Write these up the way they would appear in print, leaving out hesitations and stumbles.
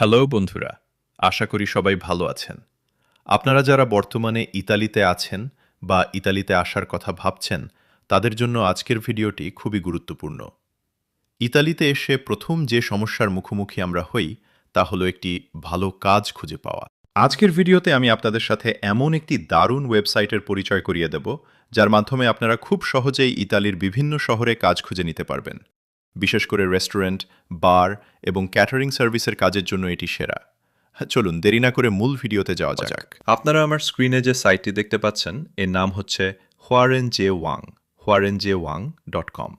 Hello বন্ধুরা, আশা করি সবাই ভালো আছেন। আপনারা যারা বর্তমানে ইতালিতে আছেন বা ইতালিতে আসার কথা ভাবছেন, তাদের জন্য আজকের ভিডিওটি খুবই গুরুত্বপূর্ণ। ইতালিতে এসে প্রথম যে সমস্যার মুখোমুখি আমরা হই, তা হলো একটি ভালো কাজ খুঁজে পাওয়া। আজকের ভিডিওতে আমি আপনাদের সাথে এমন একটি দারুণ ওয়েবসাইটের পরিচয় করিয়ে দেব, যার মাধ্যমে আপনারা খুব সহজেই ইতালির বিভিন্ন শহরে কাজ খুঁজে নিতে পারবেন। বিশেষ করে রেস্টুরেন্ট, বার এবং ক্যাটারিং সার্ভিসের কাজের জন্য এটি সেরা। চলুন দেরি না করে মূল ভিডিওতে যাওয়া যাক। আপনারা আমার স্ক্রিনে যে সাইটটি দেখতে পাচ্ছেন, এর নাম হচ্ছে huarenjewang.com।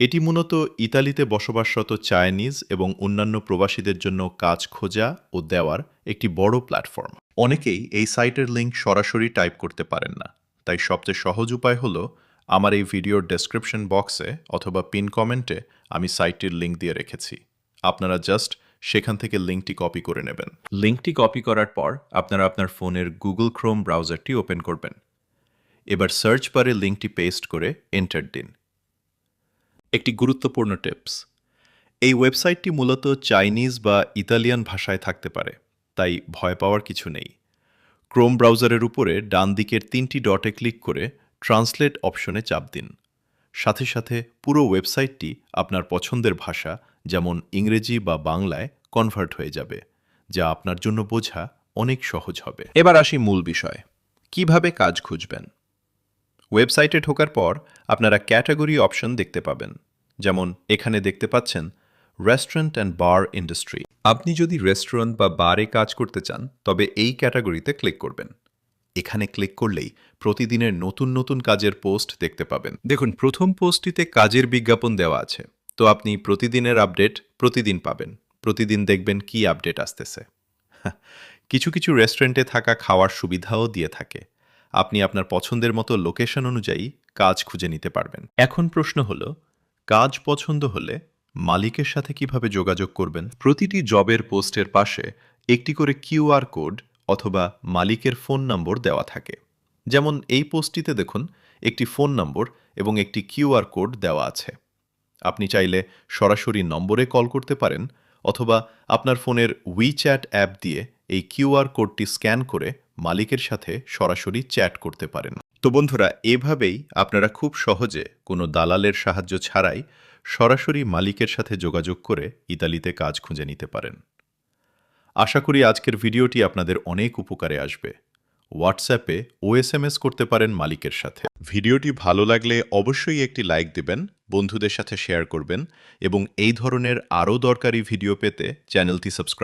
এটি মূলত ইতালিতে বসবাসরত চাইনিজ এবং অন্যান্য প্রবাসীদের জন্য কাজ খোঁজা ও দেওয়ার একটি বড় প্ল্যাটফর্ম। অনেকেই এই সাইটের লিঙ্ক সরাসরি টাইপ করতে পারেন না, তাই সবচেয়ে সহজ উপায় হলো আমার এই ভিডিওর ডেসক্রিপশন বক্সে অথবা পিন কমেন্টে আমি সাইটটির লিঙ্ক দিয়ে রেখেছি। আপনারা জাস্ট সেখান থেকে লিঙ্কটি কপি করে নেবেন। লিঙ্কটি কপি করার পর আপনারা আপনার ফোনের গুগল ক্রোম ব্রাউজারটি ওপেন করবেন। এবার সার্চ বারে লিঙ্কটি পেস্ট করে এন্টার দিন। একটি গুরুত্বপূর্ণ টিপস, এই ওয়েবসাইটটি মূলত চাইনিজ বা ইতালিয়ান ভাষায় থাকতে পারে, তাই ভয় পাওয়ার কিছু নেই। ক্রোম ব্রাউজারের উপরে ডান দিকের 3টি ডটে ক্লিক করে ট্রান্সলেট অপশনে চাপ দিন। সাথে সাথে পুরো ওয়েবসাইটটি আপনার পছন্দের ভাষা, যেমন ইংরেজি বা বাংলায় কনভার্ট হয়ে যাবে, যা আপনার জন্য বোঝা অনেক সহজ হবে। এবার আসি মূল বিষয়, কিভাবে কাজ খুঁজবেন। ওয়েবসাইটে ঢোকার পর আপনারা ক্যাটাগরি অপশন দেখতে পাবেন, যেমন এখানে দেখতে পাচ্ছেন রেস্টুরেন্ট অ্যান্ড বার ইন্ডাস্ট্রি। আপনি যদি রেস্টুরেন্ট বা বারে কাজ করতে চান, তবে এই ক্যাটাগরিতে ক্লিক করবেন। এখানে ক্লিক করলেই প্রতিদিনের নতুন নতুন কাজের পোস্ট দেখতে পাবেন। দেখুন, প্রথম পোস্টটিতে কাজের বিজ্ঞাপন দেওয়া আছে, তো আপনি প্রতিদিনের আপডেট প্রতিদিন পাবেন। প্রতিদিন দেখবেন কি আপডেট আসতেছে। কিছু কিছু রেস্টুরেন্টে থাকা খাওয়ার সুবিধাও দিয়ে থাকে। আপনি আপনার পছন্দের মতো লোকেশন অনুযায়ী কাজ খুঁজে নিতে পারবেন। এখন প্রশ্ন হলো, কাজ পছন্দ হলে মালিকের সাথে কিভাবে যোগাযোগ করবেন? প্রতিটি জবের পোস্টের পাশে একটি করে কিউআর কোড অথবা মালিকের ফোন নম্বর দেওয়া থাকে। যেমন এই পোস্টটিতে দেখুন, একটি ফোন নম্বর এবং একটি কিউআর কোড দেওয়া আছে। আপনি চাইলে সরাসরি নম্বরে কল করতে পারেন, অথবা আপনার ফোনের উইচ্যাট অ্যাপ দিয়ে এই কিউআর কোডটি স্ক্যান করে মালিকের সাথে সরাসরি চ্যাট করতে পারেন। তো বন্ধুরা, এভাবেই আপনারা খুব সহজে কোনো দালালের সাহায্য ছাড়াই সরাসরি মালিকের সাথে যোগাযোগ করে ইতালিতে কাজ খুঁজে নিতে পারেন। আশা করি আজকের ভিডিওটি আপনাদের অনেক উপকারে আসবে। হোয়াটসঅ্যাপে ওএসএমএস করতে পারেন মালিকের সাথে। ভিডিওটি ভালো লাগলে অবশ্যই একটি লাইক দেবেন, বন্ধুদের সাথে শেয়ার করবেন এবং এই ধরনের আরও দরকারি ভিডিও পেতে চ্যানেলটি সাবস্ক্রাইব